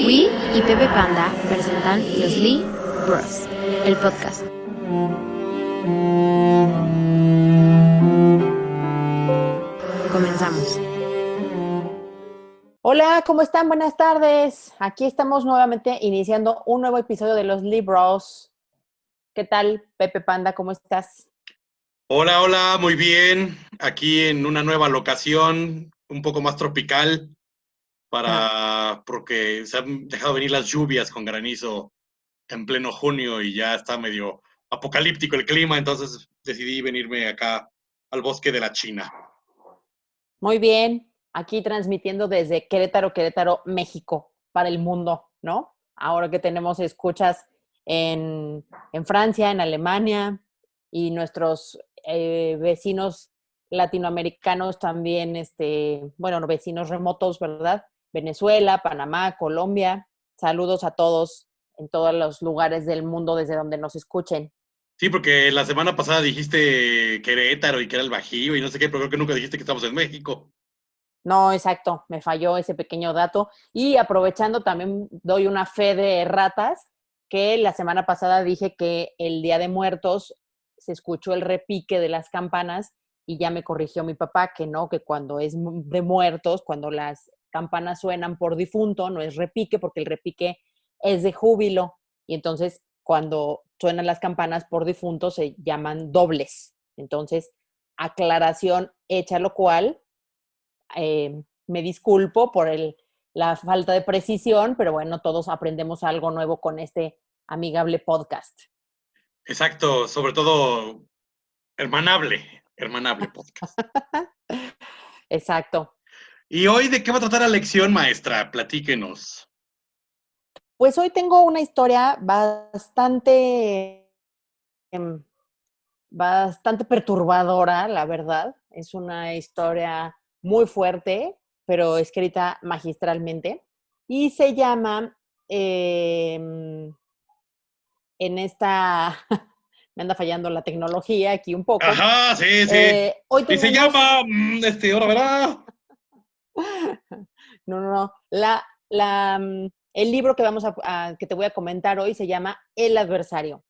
Wii y Pepe Panda presentan Los Lee Bros, el podcast. Comenzamos. Hola, ¿cómo están? Buenas tardes. Aquí estamos nuevamente iniciando un nuevo episodio de Los Libros. ¿Qué tal, Pepe Panda? ¿Cómo estás? Hola, hola, muy bien. Aquí en una nueva locación, un poco más tropical, porque se han dejado venir las lluvias con granizo en pleno junio y ya está medio apocalíptico el clima, entonces decidí venirme acá al bosque de la China. Muy bien. Aquí transmitiendo desde Querétaro, Querétaro, México, para el mundo, ¿no? Ahora que tenemos escuchas en Francia, en Alemania y nuestros vecinos latinoamericanos también, bueno, vecinos remotos, ¿verdad? Venezuela, Panamá, Colombia. Saludos a todos en todos los lugares del mundo desde donde nos escuchen. Sí, porque la semana pasada dijiste Querétaro y que era el Bajío y no sé qué, pero creo que nunca dijiste que estamos en México. No, exacto, me falló ese pequeño dato. Y aprovechando, también doy una fe de ratas, que la semana pasada dije que el Día de Muertos se escuchó el repique de las campanas y ya me corrigió mi papá que no, que cuando es de muertos, cuando las campanas suenan por difunto, no es repique, porque el repique es de júbilo. Y entonces, cuando suenan las campanas por difunto, se llaman dobles. Entonces, aclaración hecha, lo cual me disculpo por la falta de precisión, pero bueno, todos aprendemos algo nuevo con este amigable podcast. Exacto, sobre todo hermanable podcast. Exacto. ¿Y hoy de qué va a tratar la lección, maestra? Platíquenos. Pues hoy tengo una historia em, bastante perturbadora, la verdad. Es una historia muy fuerte, pero escrita magistralmente. Y se llama en esta, me anda fallando la tecnología aquí un poco. Ajá, sí, sí. Hoy Y se tenemos, llama, ahora verá. no, el libro que que te voy a comentar hoy se llama El Adversario.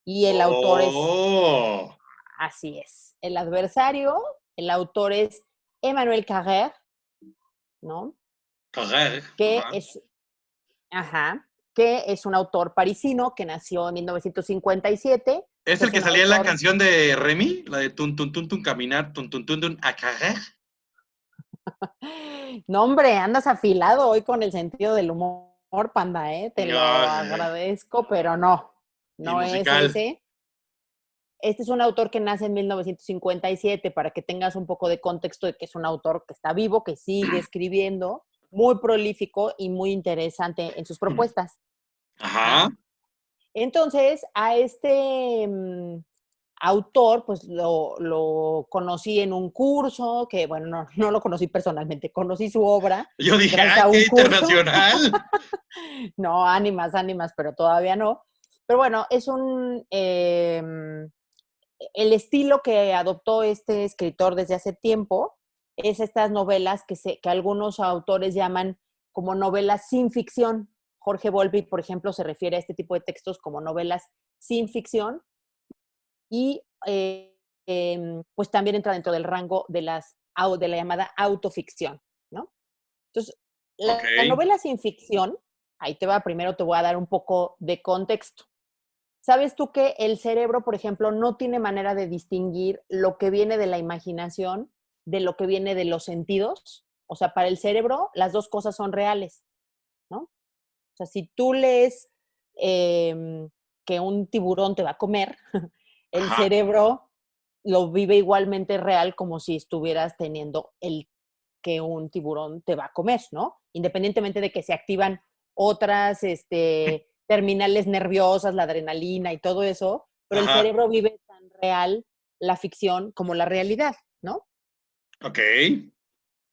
Y el autor es, Oh, así es, El Adversario, el autor es Emmanuel Carrère, ¿no? correr. Que Ajá. es, ajá, que es un autor parisino que nació en 1957. ¿Es el Es que un salía en la autor. canción de Remy? La de tun tun tun tun caminar, tun tun tun a correr. No, hombre, andas afilado hoy con el sentido del humor, Panda, ¿eh? Te lo Ay, agradezco, pero no, y no es musical. ese. Este es un autor que nace en 1957, para que tengas un poco de contexto de que es un autor que está vivo, que sigue escribiendo, muy prolífico y muy interesante en sus propuestas. Ajá. Ajá. Entonces, a autor, pues lo conocí en un curso, que bueno, no lo conocí personalmente, conocí su obra Yo dije, gracias ay, a qué un curso. internacional. No, ánimas, pero todavía no. Pero bueno, el estilo que adoptó este escritor desde hace tiempo es estas novelas que algunos autores llaman como novelas sin ficción. Jorge Volpi, por ejemplo, se refiere a este tipo de textos como novelas sin ficción y pues también entra dentro del rango de de la llamada autoficción, ¿no? Entonces, Ok. la novela sin ficción, ahí te va, primero te voy a dar un poco de contexto. ¿Sabes tú que el cerebro, por ejemplo, no tiene manera de distinguir lo que viene de la imaginación de lo que viene de los sentidos? O sea, para el cerebro las dos cosas son reales, ¿no? O sea, si tú lees que un tiburón te va a comer, el Ajá. cerebro lo vive igualmente real como si estuvieras teniendo el que un tiburón te va a comer, ¿no? Independientemente de que se activan otras terminales nerviosas, la adrenalina y todo eso, pero el Ajá. cerebro vive tan real la ficción como la realidad, ¿no? Ok.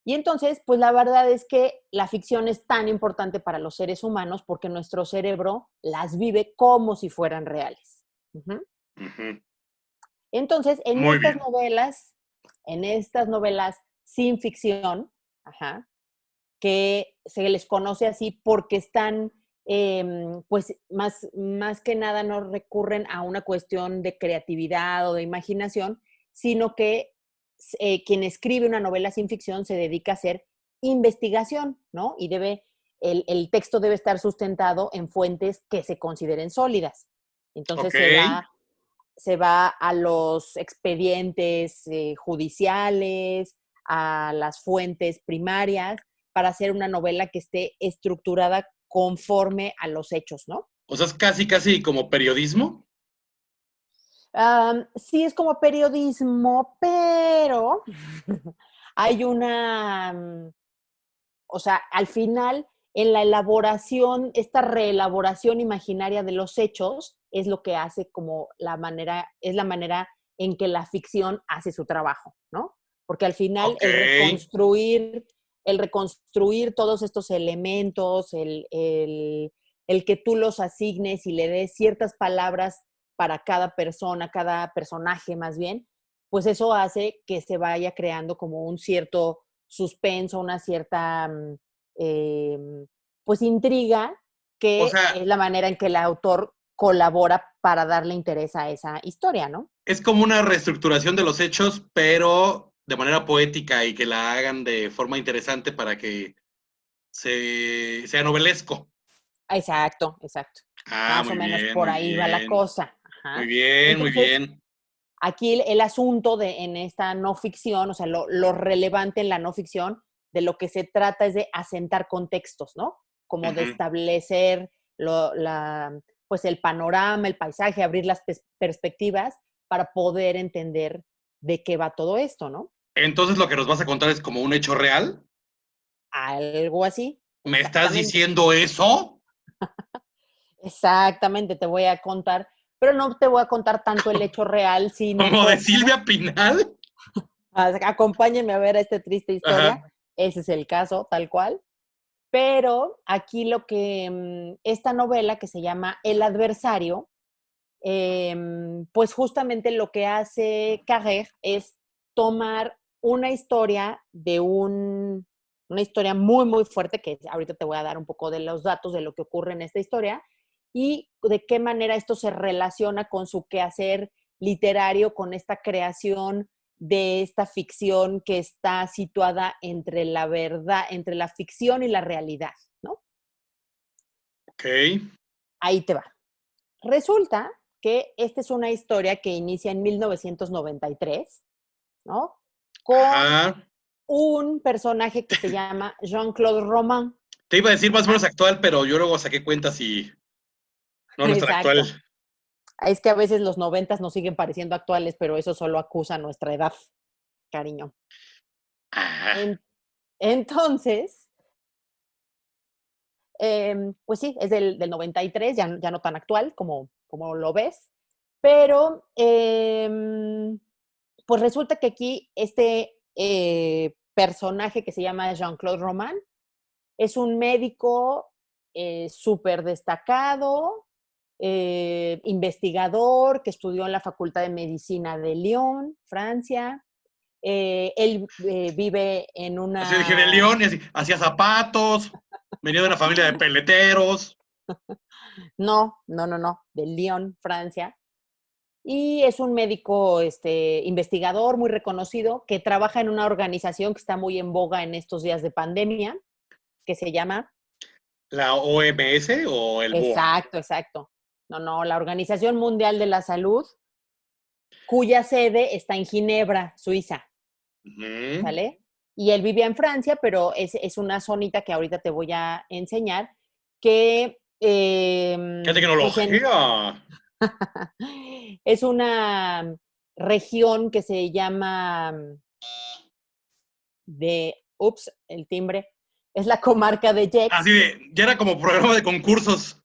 Y entonces, pues la verdad es que la ficción es tan importante para los seres humanos porque nuestro cerebro las vive como si fueran reales. Ujú. Ujú. Entonces, Muy bien. en estas novelas sin ficción, ajá, que se les conoce así porque están, pues más que nada no recurren a una cuestión de creatividad o de imaginación, sino que quien escribe una novela sin ficción se dedica a hacer investigación, ¿no? Y el texto debe estar sustentado en fuentes que se consideren sólidas. Entonces Ok. se va a los expedientes judiciales, a las fuentes primarias, para hacer una novela que esté estructurada conforme a los hechos, ¿no? O sea, es casi como periodismo. Sí es como periodismo, pero hay una, o sea, al final, en la elaboración, esta reelaboración imaginaria de los hechos es lo que hace como es la manera en que la ficción hace su trabajo, ¿no? Porque al final Ok. el reconstruir todos estos elementos, el que tú los asignes y le des ciertas palabras para cada persona, cada personaje más bien, pues eso hace que se vaya creando como un cierto suspenso, una cierta, eh, pues, intriga, O que sea, es la manera en que el autor colabora para darle interés a esa historia, ¿no? es como una reestructuración de los hechos, pero de manera poética y que la hagan de forma interesante para que sea novelesco. Exacto, exacto. Ah, Más o muy menos bien, por muy ahí va la bien. cosa. Muy Ajá. bien, muy Entonces, bien. aquí el asunto en esta no ficción, o sea, lo relevante en la no ficción, de lo que se trata es de asentar contextos, ¿no? Como de Ujú. establecer pues el panorama, el paisaje, abrir las perspectivas para poder entender de qué va todo esto, ¿no? Entonces lo que nos vas a contar es como un hecho real. Algo así, ¿Me estás exactamente. diciendo eso? Exactamente, te voy a contar, pero no te voy a contar tanto el hecho real, sino ¿Como de cómo. Silvia Pinal? Acompáñenme a ver a esta triste historia. Ajá. Ese es el caso, tal cual. Pero aquí esta novela que se llama El adversario, pues justamente lo que hace Carrère es tomar una historia una historia muy, muy fuerte, que ahorita te voy a dar un poco de los datos de lo que ocurre en esta historia, y de qué manera esto se relaciona con su quehacer literario, con esta creación de esta ficción que está situada entre la verdad, entre la ficción y la realidad, ¿no? Ok. Ahí te va. Resulta que esta es una historia que inicia en 1993, ¿no? Con Ajá. un personaje que se llama Jean-Claude Roman. Te iba a decir más o Ajá, menos actual, pero yo luego saqué cuentas y no, no es tan actual. exacto. Es que a veces los noventas nos siguen pareciendo actuales, pero eso solo acusa nuestra edad, cariño. Ah, En- entonces, pues sí, es del 93, ya no tan actual como lo ves, pero pues resulta que aquí este personaje que se llama Jean-Claude Roman es un médico súper destacado, investigador que estudió en la Facultad de Medicina de Lyon, Francia. Él vive en así dije de una. León, y así, hacía zapatos, venía de una familia de peleteros. No, no, no, no, de Lyon, Francia. Y es un médico investigador muy reconocido que trabaja en una organización que está muy en boga en estos días de pandemia, que se llama. ¿La OMS o el BUA? Exacto, exacto. No, no, la Organización Mundial de la Salud, cuya sede está en Ginebra, Suiza, Ujú. ¿sale? Y él vivía en Francia, pero es una zonita que ahorita te voy a enseñar, que ¡Qué pues tecnología! es una región que se llama el timbre, es la comarca de Así Gex. de, ya era como programa de concursos.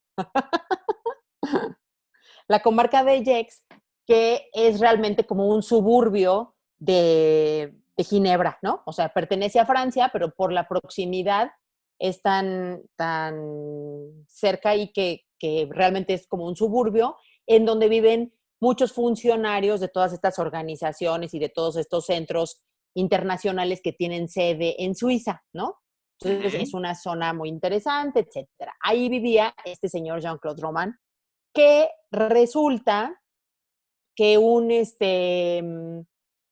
La comarca de Gex, que es realmente como un suburbio de Ginebra, ¿no? O sea, pertenece a Francia, pero por la proximidad es tan cerca y que realmente es como un suburbio en donde viven muchos funcionarios de todas estas organizaciones y de todos estos centros internacionales que tienen sede en Suiza, ¿no? Entonces, es una zona muy interesante, etcétera. Ahí vivía este señor Jean-Claude Roman, que resulta que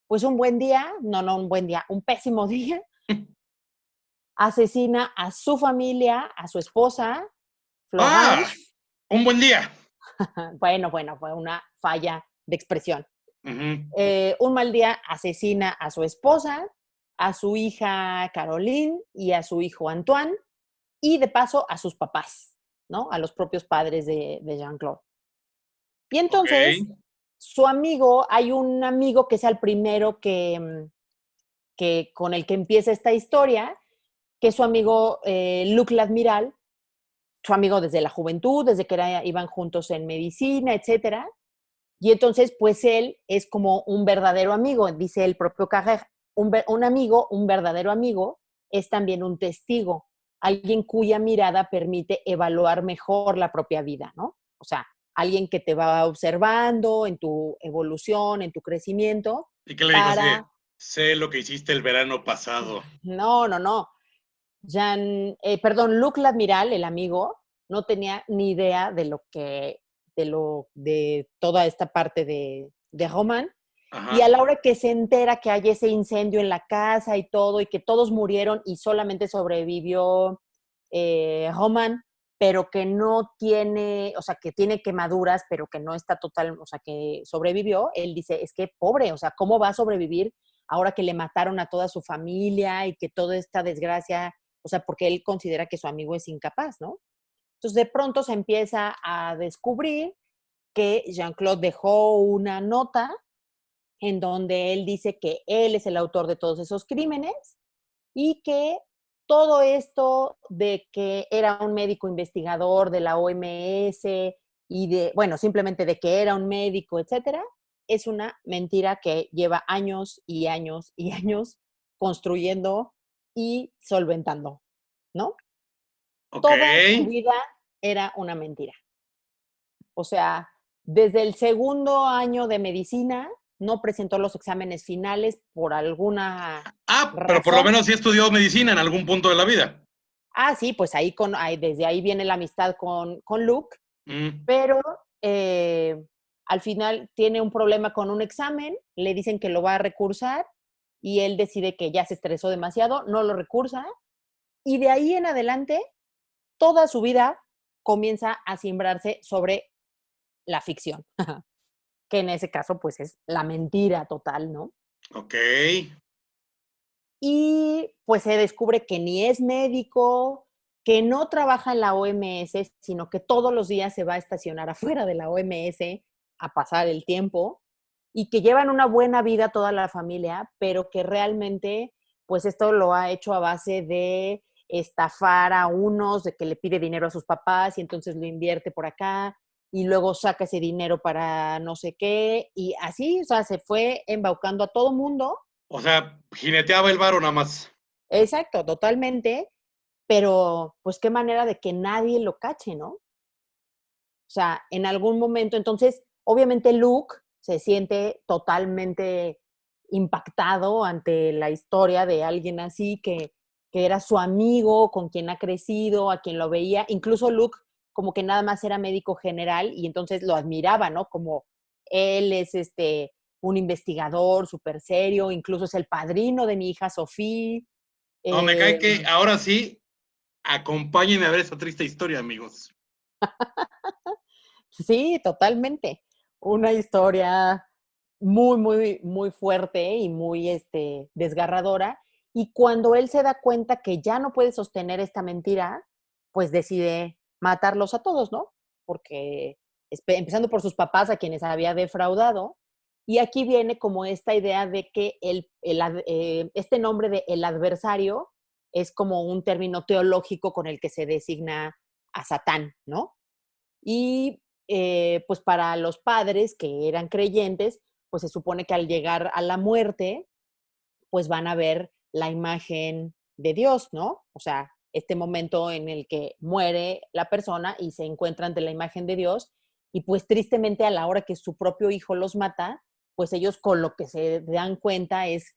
pues un buen día, no un buen día, un pésimo día, asesina a su familia, a su esposa, ¡Ah! Florence. Un buen día. Bueno, fue una falla de expresión. Ujú. Un mal día asesina a su esposa, a su hija Caroline y a su hijo Antoine, y de paso a sus papás, ¿no? A los propios padres de Jean-Claude. Y Ok. entonces, su amigo, hay un amigo que es el primero que con el que empieza esta historia, que es su amigo Luc Ladmiral, su amigo desde la juventud, desde que iban juntos en medicina, etcétera. Y entonces, pues él es como un verdadero amigo, dice el propio Carrère, un amigo, un verdadero amigo, es también un testigo, alguien cuya mirada permite evaluar mejor la propia vida, ¿no? O sea, alguien que te va observando en tu evolución, en tu crecimiento, ¿Y qué le dijo así de, para... sé lo que hiciste el verano pasado? No. Luc Ladmiral, el amigo, no tenía ni idea de toda esta parte de Roman. Y a Ajá. la hora que se entera que hay ese incendio en la casa y todo, y que todos murieron y solamente sobrevivió Roman, pero que no tiene, o sea, que tiene quemaduras, pero que no está total, o sea, que sobrevivió, él dice, es que pobre, o sea, ¿cómo va a sobrevivir ahora que le mataron a toda su familia y que toda esta desgracia, o sea, porque él considera que su amigo es incapaz, ¿no? Entonces, de pronto se empieza a descubrir que Jean-Claude dejó una nota en donde él dice que él es el autor de todos esos crímenes y que todo esto de que era un médico investigador de la OMS y bueno, simplemente de que era un médico, etcétera, es una mentira que lleva años y años y años construyendo y solventando, ¿no? Ok. Toda su vida era una mentira. O sea, desde el segundo año de medicina no presentó los exámenes finales por alguna Pero por lo razón. menos sí estudió medicina en algún punto de la vida. Sí, pues desde ahí viene la amistad con Luke, Mm. pero al final tiene un problema con un examen, le dicen que lo va a recursar y él decide que ya se estresó demasiado, no lo recursa y de ahí en adelante toda su vida comienza a simbrarse sobre la ficción, que en ese caso pues es la mentira total, ¿no? Ok. Y pues se descubre que ni es médico, que no trabaja en la OMS, sino que todos los días se va a estacionar afuera de la OMS a pasar el tiempo y que llevan una buena vida toda la familia, pero que realmente pues esto lo ha hecho a base de estafar a unos, de que le pide dinero a sus papás y entonces lo invierte por acá y luego saca ese dinero para no sé qué y así, o sea, se fue embaucando a todo mundo. O sea, jineteaba el varo nada más. Exacto, totalmente, pero pues qué manera de que nadie lo cache, ¿no? O sea, en algún momento, entonces, obviamente Luke se siente totalmente impactado ante la historia de alguien así que era su amigo, con quien ha crecido, a quien lo veía. Incluso Luke como que nada más era médico general y entonces lo admiraba, ¿no? Como él es un investigador súper serio, incluso es el padrino de mi hija Sofía. No, me cae Eh, que ahora sí, acompáñenme a ver esta triste historia, amigos. Sí, totalmente. Una historia muy fuerte y muy desgarradora. Y cuando él se da cuenta que ya no puede sostener esta mentira, pues decide matarlos a todos, ¿no? Porque empezando por sus papás a quienes había defraudado. Y aquí viene como esta idea de que este nombre de el adversario es como un término teológico con el que se designa a Satán, ¿no? Y pues para los padres que eran creyentes, pues se supone que al llegar a la muerte, pues van a ver la imagen de Dios, ¿no? O sea, este momento en el que muere la persona y se encuentra ante la imagen de Dios y pues tristemente a la hora que su propio hijo los mata, pues ellos con lo que se dan cuenta es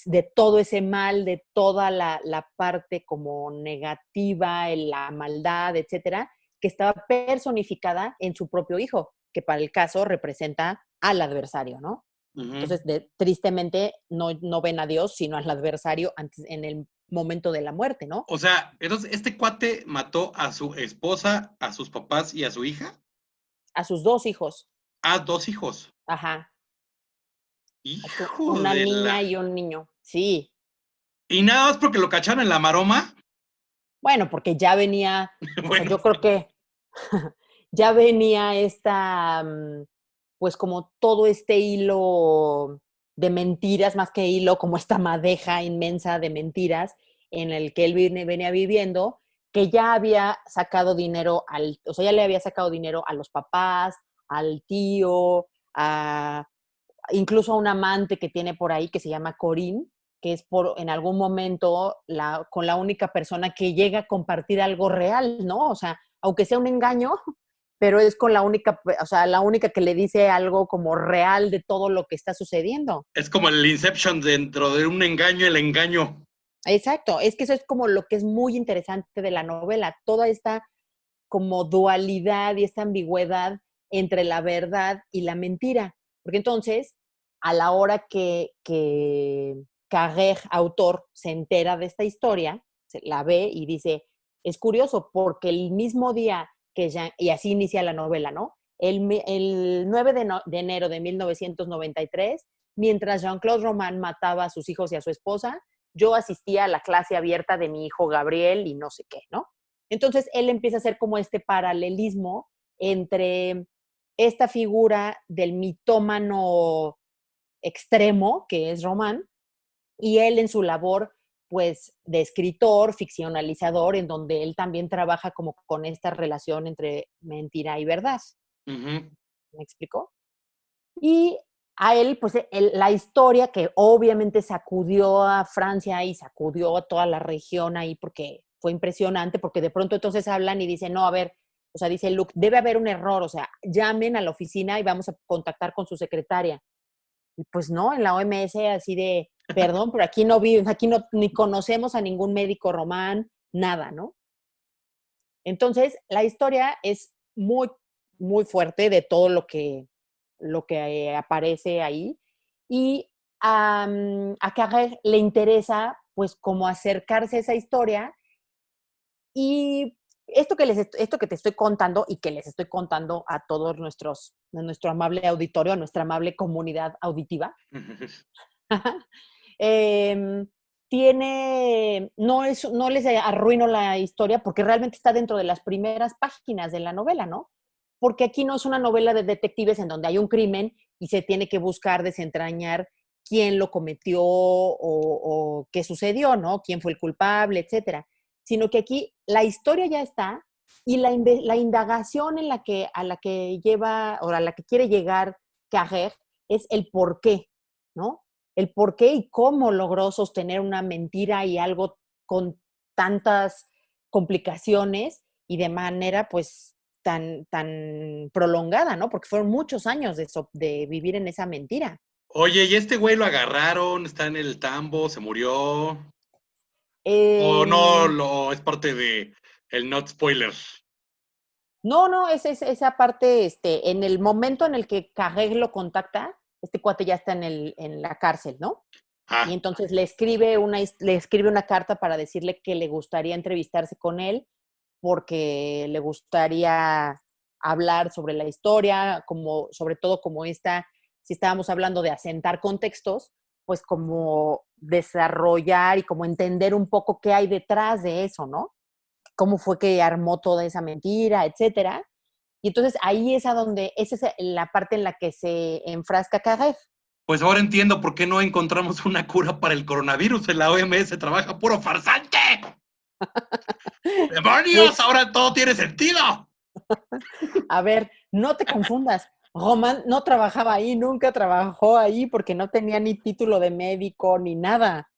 de todo ese mal, de toda la parte como negativa, la maldad, etcétera, que estaba personificada en su propio hijo, que para el caso representa al adversario, ¿no? Entonces, tristemente, no ven a Dios, sino al adversario antes, en el momento de la muerte, ¿no? O sea, entonces, ¿este cuate mató a su esposa, a sus papás y a su hija? A sus 2 hijos. Ah, 2 hijos. Ajá. Hijo Una de niña la... y un niño. Sí. Y nada más porque lo cacharon en la maroma. Bueno, porque ya venía, o sea, Bueno, yo creo que ya venía pues como todo este hilo de mentiras, más que hilo, como esta madeja inmensa de mentiras en el que él venía viviendo, que ya había sacado dinero o sea, ya le había sacado dinero a los papás, al tío, incluso a un amante que tiene por ahí que se llama Corinne, que es en algún momento con la única persona que llega a compartir algo real, ¿no? O sea, aunque sea un engaño, pero es con la única, o sea, la única que le dice algo como real de todo lo que está sucediendo. es como el Inception dentro de un engaño, el engaño. Exacto, es que eso es como lo que es muy interesante de la novela, toda esta como dualidad y esta ambigüedad entre la verdad y la mentira. Porque entonces, a la hora que Carrère, autor, se entera de esta historia, la ve y dice, es curioso porque el mismo día que Jean, y así inicia la novela, ¿no? El 9 de enero de 1993, mientras Jean-Claude Roman mataba a sus hijos y a su esposa, yo asistía a la clase abierta de mi hijo Gabriel y no sé qué, ¿no? Entonces él empieza a hacer como este paralelismo entre esta figura del mitómano extremo, que es Román, y él en su labor pues de escritor, ficcionalizador, en donde él también trabaja como con esta relación entre mentira y verdad. Uh-huh. ¿Me explicó? Y a él, pues la historia que obviamente sacudió a Francia y sacudió a toda la región ahí porque fue impresionante, porque de pronto entonces hablan y dicen, no, a ver, o sea, dice Luke, debe haber un error, o sea, llamen a la oficina y vamos a contactar con su secretaria. Y pues no, en la OMS así de, perdón, pero aquí no viven, aquí no, ni conocemos a ningún médico román, nada, ¿no? Entonces, la historia es muy, muy fuerte de todo lo que aparece ahí. Y a Carrère le interesa, pues, como acercarse a esa historia. Y esto que te estoy contando y que les estoy contando a todos nuestro amable auditorio, a nuestra amable comunidad auditiva, eh, no les arruino la historia porque realmente está dentro de las primeras páginas de la novela, ¿no? Porque aquí no es una novela de detectives en donde hay un crimen y se tiene que buscar desentrañar quién lo cometió o qué sucedió, ¿no? Quién fue el culpable, etcétera. Sino que aquí la historia ya está y la indagación a la que lleva o a la que quiere llegar Carrère es el por qué, ¿no? El por qué y cómo logró sostener una mentira y algo con tantas complicaciones y de manera pues tan prolongada, ¿no? Porque fueron muchos años de vivir en esa mentira. Oye, ¿y este güey lo agarraron? ¿Está en el tambo? ¿Se murió? ¿O no Eh, lo es parte de el not spoiler? no, esa parte, en el momento en el que Carrère lo contacta, este cuate ya está en la cárcel, ¿no? Y Ah, entonces le escribe una carta para decirle que le gustaría entrevistarse con él porque le gustaría hablar sobre la historia, como, sobre todo como si estábamos hablando de asentar contextos, pues como desarrollar y como entender un poco qué hay detrás de eso, ¿no? Cómo fue que armó toda esa mentira, etcétera. Y entonces ahí esa es la parte en la que se enfrasca Carrère. pues ahora entiendo por qué no encontramos una cura para el coronavirus. En la OMS trabaja puro farsante. ¡Demonios! Pues, Ahora todo tiene sentido. a ver, no te confundas. Román no trabajaba ahí, nunca trabajó ahí porque no tenía ni título de médico ni nada.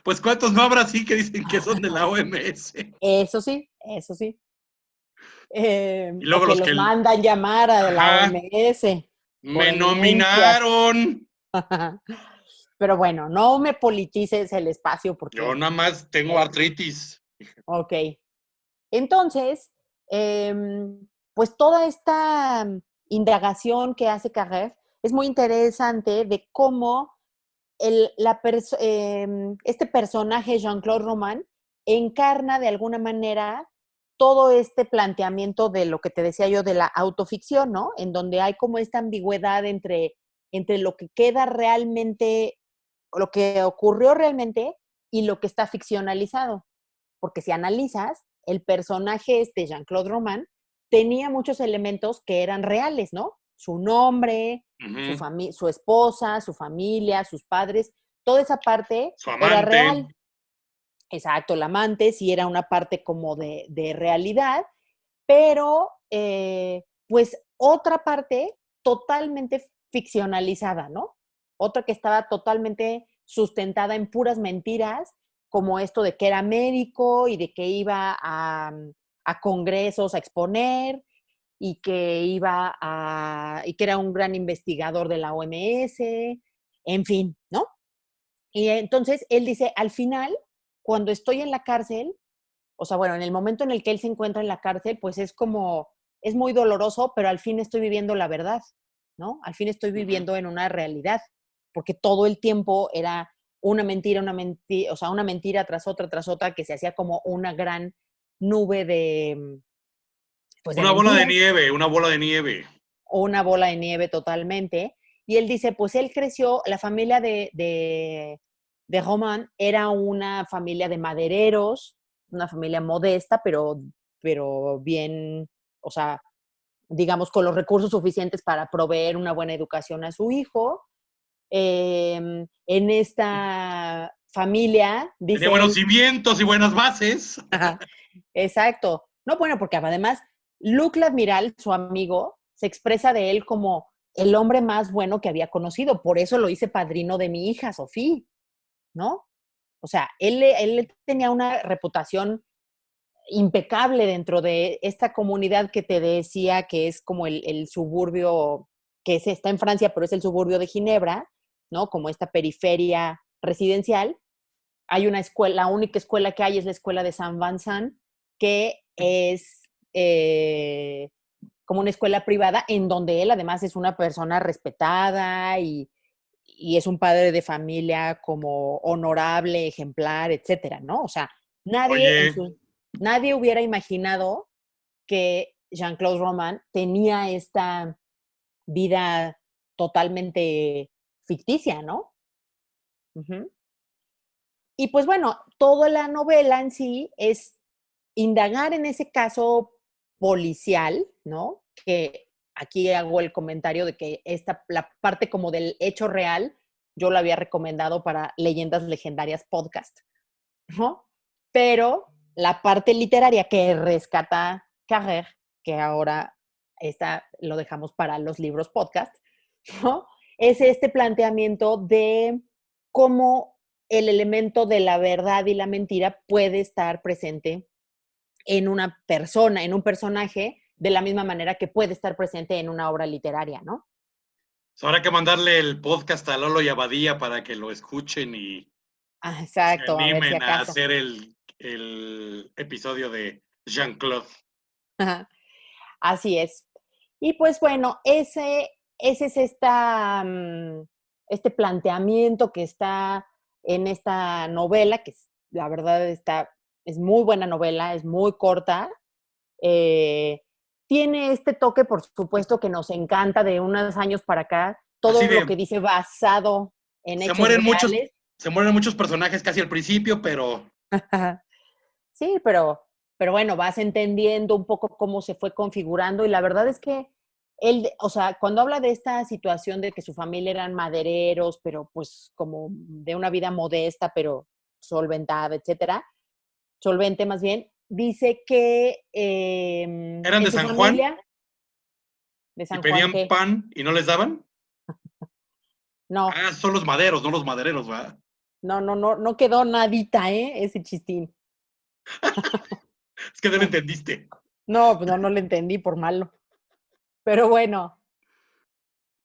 Pues ¿cuántos no habrá así que dicen que son de la OMS? Eso sí, eso sí. Y O luego que los los que... mandan llamar a la Ajá, OMS por me eminencias. nominaron. Pero bueno, no me politices el espacio Yo porque... nada más tengo artritis. Ok. Entonces, pues toda esta indagación que hace Carrère es muy interesante de cómo este personaje, Jean-Claude Roman, encarna de alguna manera todo este planteamiento de lo que te decía yo de la autoficción, ¿no? En donde hay como esta ambigüedad entre lo que queda realmente, lo que ocurrió realmente y lo que está ficcionalizado. Porque si analizas, el personaje Jean-Claude Roman tenía muchos elementos que eran reales, ¿no? Su nombre, Ujú. su esposa, su familia, sus padres, toda esa parte Su era amante. real. Exacto, el amante sí era una parte como de realidad, pero pues otra parte totalmente ficcionalizada, ¿no? Otra que estaba totalmente sustentada en puras mentiras, como esto de que era médico y de que iba a congresos a exponer y que era un gran investigador de la OMS, en fin, ¿no? Y entonces él dice, al final, cuando estoy en la cárcel, o sea, bueno, en el momento en el que él se encuentra en la cárcel, pues es muy doloroso, pero al fin estoy viviendo la verdad, ¿no? Al fin estoy Ujú. viviendo en una realidad, porque todo el tiempo era una mentira, o sea, una mentira tras otra, que se hacía como una gran nube pues de Una bola de mentiras, nieve, una bola de nieve. o una bola de nieve totalmente. Y él dice, pues él creció, la familia de Roman era una familia de madereros, una familia modesta, pero bien, o sea, digamos, con los recursos suficientes para proveer una buena educación a su hijo. En esta familia, Tenía dice buenos él, cimientos y buenas bases. exacto. No, bueno, porque además Luc Admiral, su amigo, se expresa de él como el hombre más bueno que había conocido. Por eso lo hice padrino de mi hija, Sofía, ¿no? O sea, él tenía una reputación impecable dentro de esta comunidad que te decía que es como el suburbio, está en Francia, pero es el suburbio de Ginebra, ¿no? Como esta periferia residencial. Hay una escuela, la única escuela que hay es la escuela de Saint Vincent, que es como una escuela privada en donde él además es una persona respetada y es un padre de familia como honorable, ejemplar, etcétera, ¿no? O sea, nadie, Oye, nadie hubiera imaginado que Jean-Claude Roman tenía esta vida totalmente ficticia, ¿no? Ujú. Y pues bueno, toda la novela en sí es indagar en ese caso policial, ¿no? Que aquí hago el comentario de que la parte como del hecho real, yo lo había recomendado para Leyendas Legendarias Podcast, ¿no? Pero la parte literaria que rescata Carrère, que ahora lo dejamos para los libros podcast, ¿no? Es este planteamiento de cómo el elemento de la verdad y la mentira puede estar presente en una persona, en un personaje, de la misma manera que puede estar presente en una obra literaria, ¿no? habrá que mandarle el podcast a Lolo y a Badía para que lo escuchen y Ah, se exacto, a ver si animen a acaso. hacer el episodio de Jean-Claude. Así es. Y pues bueno, ese es este planteamiento que está en esta novela, la verdad es muy buena novela, es muy corta. eh, Tiene este toque, por supuesto, que nos encanta de unos años para acá, Así todo lo de, que dice basado en se hechos mueren muchos, reales. se mueren muchos personajes casi al principio, pero Sí, pero bueno, vas entendiendo un poco cómo se fue configurando y la verdad es que él, o sea, cuando habla de esta situación de que su familia eran madereros, pero pues como de una vida modesta, pero solventada, etcétera, solvente más bien, dice que eran de en su San Juan familia, de y San Juan, pedían que pan y no les daban. no, Ah, son los maderos, no los madereros, ¿verdad? no quedó nadita, ¿eh? Ese chistín. Es que no lo entendiste. No, pues no le entendí por malo. Pero bueno,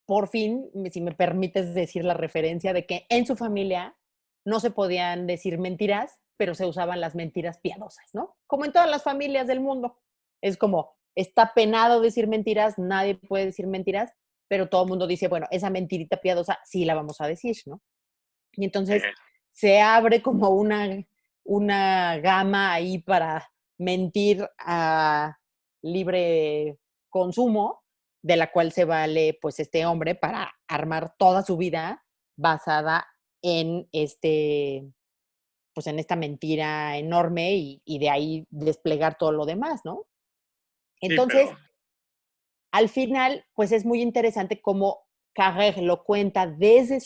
por fin, si me permites decir la referencia de que en su familia no se podían decir mentiras, pero se usaban las mentiras piadosas, ¿no? Como en todas las familias del mundo. Es como, está penado decir mentiras, nadie puede decir mentiras, pero todo el mundo dice, bueno, esa mentirita piadosa sí la vamos a decir, ¿no? Y entonces se abre como una gama ahí para mentir a libre consumo, de la cual se vale pues este hombre para armar toda su vida basada en pues en esta mentira enorme y de ahí desplegar todo lo demás, ¿no? Sí, Entonces, pero al final, pues es muy interesante cómo Carrère lo cuenta desde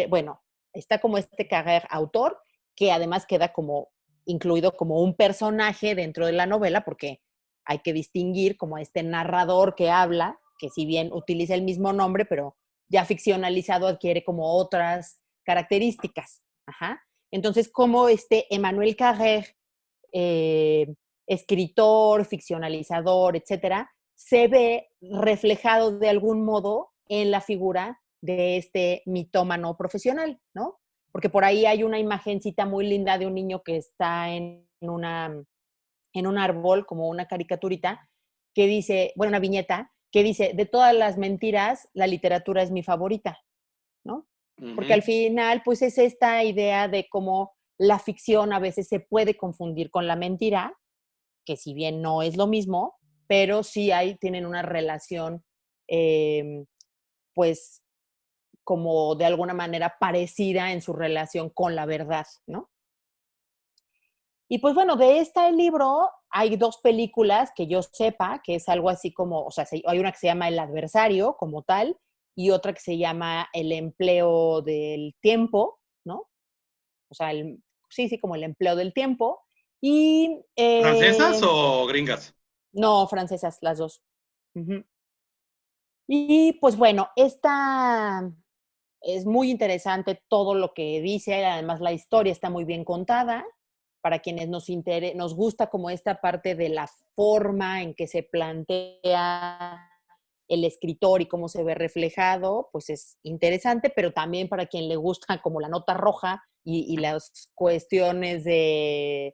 bueno, está como este Carrère autor, que además queda como incluido como un personaje dentro de la novela, porque hay que distinguir como este narrador que habla, que si bien utiliza el mismo nombre, pero ya ficcionalizado adquiere como otras características. Ajá. Entonces, como Emmanuel Carrère, eh, escritor, ficcionalizador, etcétera, se ve reflejado de algún modo en la figura de este mitómano profesional, ¿no? Porque por ahí hay una imagencita muy linda de un niño que está en un árbol, como una caricaturita, que dice, bueno, una viñeta, que dice, de todas las mentiras, la literatura es mi favorita, ¿no? Porque al final, pues es esta idea de cómo la ficción a veces se puede confundir con la mentira, que si bien no es lo mismo, pero sí tienen una relación, pues, como de alguna manera parecida en su relación con la verdad, ¿no? Y pues bueno, de este libro hay 2 películas que yo sepa, que es algo así como, o sea, hay una que se llama El adversario como tal, y otra que se llama El empleo del tiempo, ¿no? O sea, sí, como el empleo del tiempo. Y ¿francesas o gringas? no, francesas, las 2. Uh-huh. Y pues bueno, esta es muy interesante todo lo que dice, además la historia está muy bien contada, para quienes nos gusta como esta parte de la forma en que se plantea el escritor y cómo se ve reflejado, pues es interesante, pero también para quien le gusta como la nota roja y las cuestiones eh,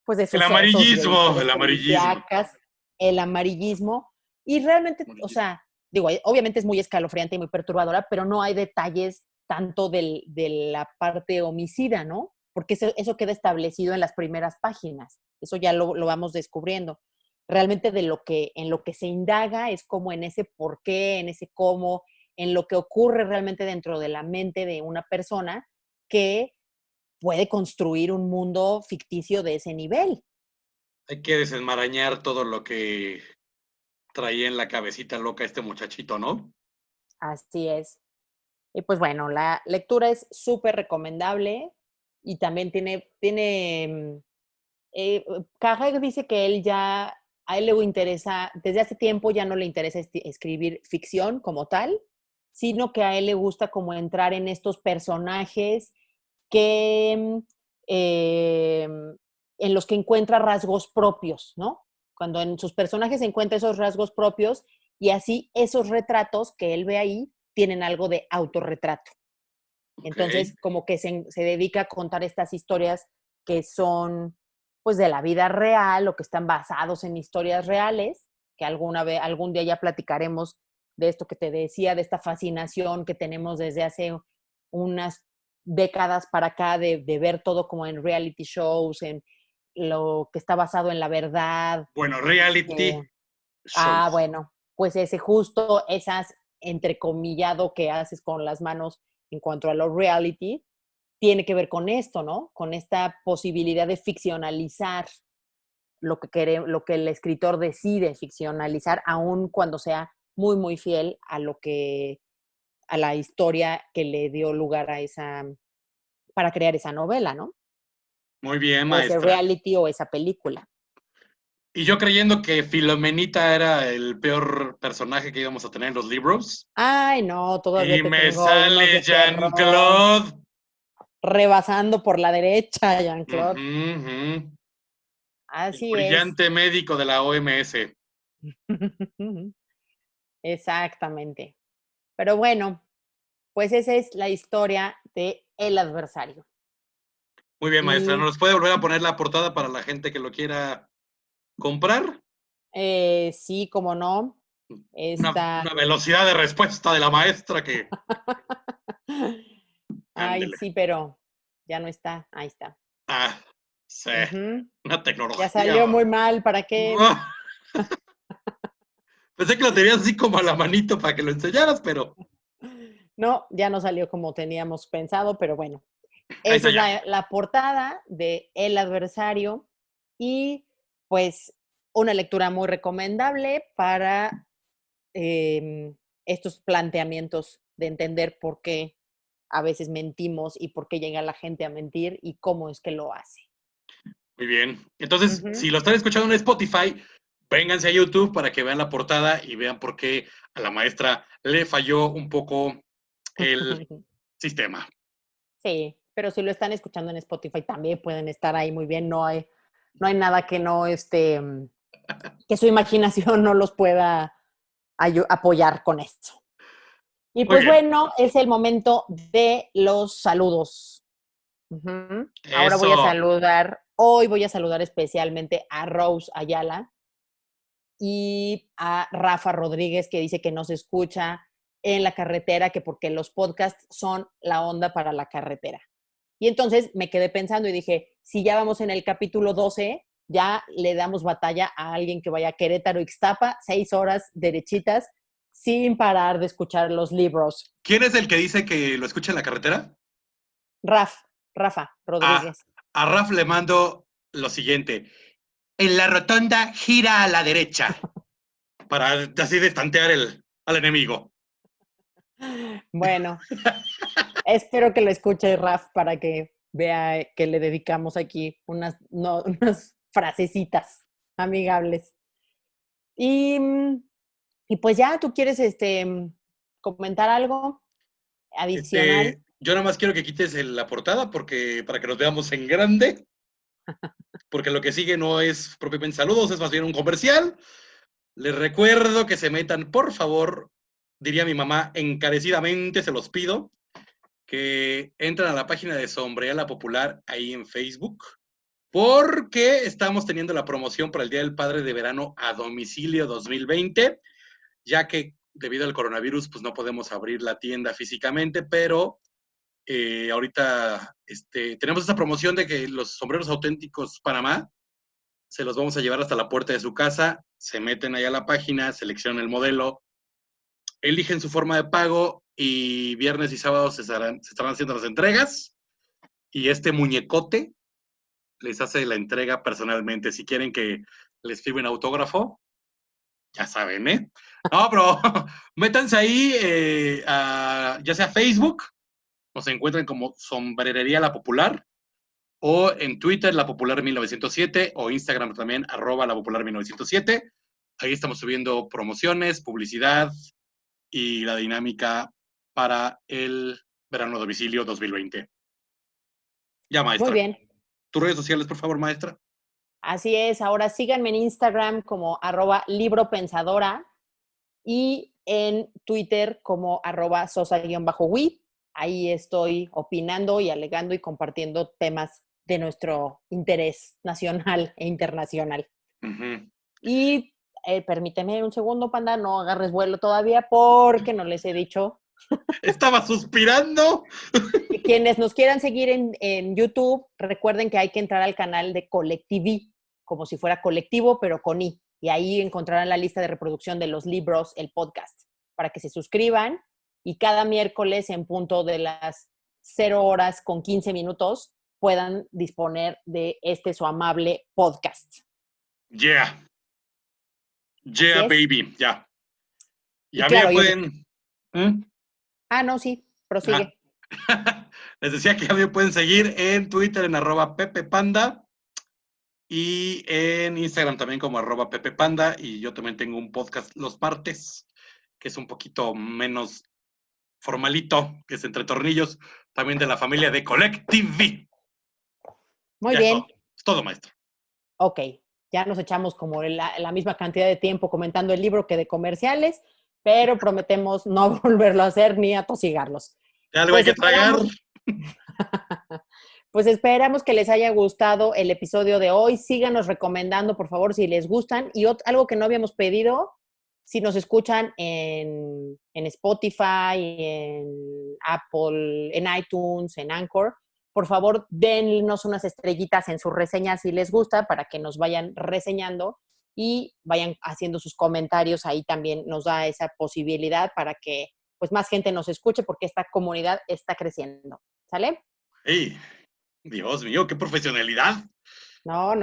pues de El sucesos y de amarillismo, historias el amarillismo. policíacas, el amarillismo, y realmente, o sea, digo, obviamente es muy escalofriante y muy perturbadora, pero no hay detalles tanto de la parte homicida, ¿no? Porque eso queda establecido en las primeras páginas, eso ya lo vamos descubriendo. Realmente en lo que se indaga es como en ese por qué, en ese cómo, en lo que ocurre realmente dentro de la mente de una persona que puede construir un mundo ficticio de ese nivel. Hay que desenmarañar todo lo que traía en la cabecita loca este muchachito, ¿no? Así es. Y pues bueno, la lectura es súper recomendable y también Carrère dice que a él le interesa, desde hace tiempo ya no le interesa escribir ficción como tal, sino que a él le gusta como entrar en estos personajes que, eh, en los que encuentra rasgos propios, ¿no? Cuando en sus personajes encuentra esos rasgos propios y así esos retratos que él ve ahí tienen algo de autorretrato. Ok. Entonces, como que se dedica a contar estas historias que son, pues, de la vida real o que están basados en historias reales, que algún día ya platicaremos de esto que te decía, de esta fascinación que tenemos desde hace unas décadas para acá de ver todo como en reality shows, en lo que está basado en la verdad. Bueno, reality shows. Bueno, pues ese justo, esas entrecomillado que haces con las manos en cuanto a lo reality, tiene que ver con esto, ¿no? Con esta posibilidad de ficcionalizar lo que el escritor decide ficcionalizar, aun cuando sea muy, muy fiel a la historia que le dio lugar para crear esa novela, ¿no? Muy bien, O ese maestra. reality o esa película. Y yo creyendo que Filomenita era el peor personaje que íbamos a tener en los libros. Ay, no, todavía Y te me tengo unos sale de terror. Jean-Claude. Rebasando por la derecha, Jean-Claude. Ujú, ujú. El Así es. brillante médico de la OMS. Exactamente. Pero bueno, pues esa es la historia de El Adversario. Muy bien, maestra. Y ¿Nos puede volver a poner la portada para la gente que lo quiera comprar? sí, como no, está... Una velocidad de respuesta de la maestra que... Ay, Ándele. sí, pero ya no está. Ahí está. Ah, sí. Ujú. Una Ya tecnología. salió muy mal, ¿para qué? Pensé que lo tenías así como a la manito para que lo enseñaras, pero No, ya no salió como teníamos pensado, pero bueno. ahí Esa está es ya. la portada de El Adversario y pues una lectura muy recomendable para estos planteamientos de entender por qué a veces mentimos y por qué llega la gente a mentir y cómo es que lo hace. Muy bien. Entonces, Ujú. si lo están escuchando en Spotify, vénganse a YouTube para que vean la portada y vean por qué a la maestra le falló un poco el sistema. Sí, pero si lo están escuchando en Spotify también pueden estar ahí muy bien. No hay nada que no, que su imaginación no los pueda apoyar con esto. Y Muy pues bien. bueno, es el momento de los saludos. Ujú. Ahora Eso. hoy voy a saludar especialmente a Rose Ayala y a Rafa Rodríguez, que dice que nos escucha en la carretera, que porque los podcasts son la onda para la carretera. Y entonces me quedé pensando y dije, si ya vamos en el capítulo 12, ya le damos batalla a alguien que vaya a Querétaro, Ixtapa, 6 horas derechitas, sin parar de escuchar los libros. ¿Quién es el que dice que lo escucha en la carretera? Rafa A, Rodríguez. a Raf le mando lo siguiente. En la rotonda gira a la derecha para así destantear al enemigo. Bueno, espero que lo escuche Raf para que vea que le dedicamos aquí unas, no, unas frasecitas amigables. Y, y pues ya, ¿tú quieres comentar algo adicional? Yo nada más quiero que quites la portada porque para que nos veamos en grande, porque lo que sigue no es propiamente saludos, es más bien un comercial. Les recuerdo que se metan, por favor, diría mi mamá, encarecidamente se los pido, que entren a la página de Sombreala Popular ahí en Facebook, porque estamos teniendo la promoción para el Día del Padre de Verano a domicilio 2020, ya que debido al coronavirus, pues no podemos abrir la tienda físicamente, pero ahorita tenemos esta promoción de que los sombreros auténticos Panamá se los vamos a llevar hasta la puerta de su casa, se meten ahí a la página, seleccionan el modelo, eligen su forma de pago y viernes y sábados se estarán haciendo las entregas y este muñecote les hace la entrega personalmente. Si quieren que les firmen autógrafo, ya saben, ¿eh? No, pero métanse ahí, ya sea Facebook, nos encuentran como Sombrerería La Popular, o en Twitter, La Popular 1907, o Instagram también, @La Popular 1907. Ahí estamos subiendo promociones, publicidad y la dinámica para el verano domicilio 2020. Ya, Muy maestra. bien. Tus redes sociales, por favor, maestra. Así es. Ahora síganme en Instagram como @libropensadora y en Twitter como @sosa_wi. Ahí estoy opinando y alegando y compartiendo temas de nuestro interés nacional e internacional. Uh-huh. Y permíteme un segundo, Panda, no agarres vuelo todavía porque no les he dicho Estaba suspirando. que quienes nos quieran seguir en YouTube, recuerden que hay que entrar al canal de Colectivi, como si fuera colectivo, pero con I. Y ahí encontrarán la lista de reproducción de los libros, el podcast, para que se suscriban y cada miércoles en punto de las 0 horas con 15 minutos puedan disponer de su amable podcast. Yeah. Así Yeah, es. baby. Ya. Y Y a mí me claro, pueden. ¿Mm? no, sí, Ah. prosigue. Les decía que a mí me pueden seguir en Twitter en @pepepanda y en Instagram también como @pepepanda. Y yo también tengo un podcast los martes, que es un poquito menos formalito, que es Entre Tornillos, también de la familia de Collective. Muy Ya bien. es todo, maestro. Ok, ya nos echamos como la misma cantidad de tiempo comentando el libro que de comerciales, pero prometemos no volverlo a hacer ni atosigarlos. Algo hay Pues que tragar. Pues esperamos que les haya gustado el episodio de hoy. Síganos recomendando, por favor, si les gustan. Y algo que no habíamos pedido, si nos escuchan en Spotify, en Apple, en iTunes, en Anchor, por favor, dennos unas estrellitas en sus reseñas si les gusta para que nos vayan reseñando y vayan haciendo sus comentarios. Ahí también nos da esa posibilidad para que pues más gente nos escuche porque esta comunidad está creciendo. ¿Sale? ¡Ey! Dios mío, qué profesionalidad. No.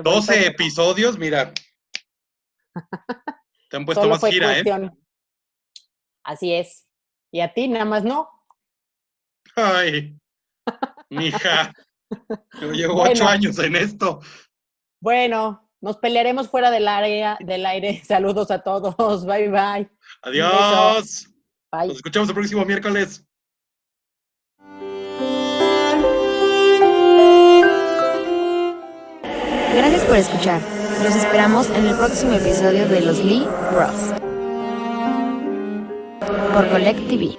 12 episodios, mira. Te han puesto Solo más fue gira, cuestión. Así es. Y a ti nada más no. Ay, mija. Yo llevo Bueno. 8 años en esto. Bueno, nos pelearemos fuera del aire. Saludos a todos. Bye, bye. Adiós. Bye. Nos escuchamos el próximo miércoles. Gracias por escuchar. Los esperamos en el próximo episodio de los Lee Bros. Por Collect TV.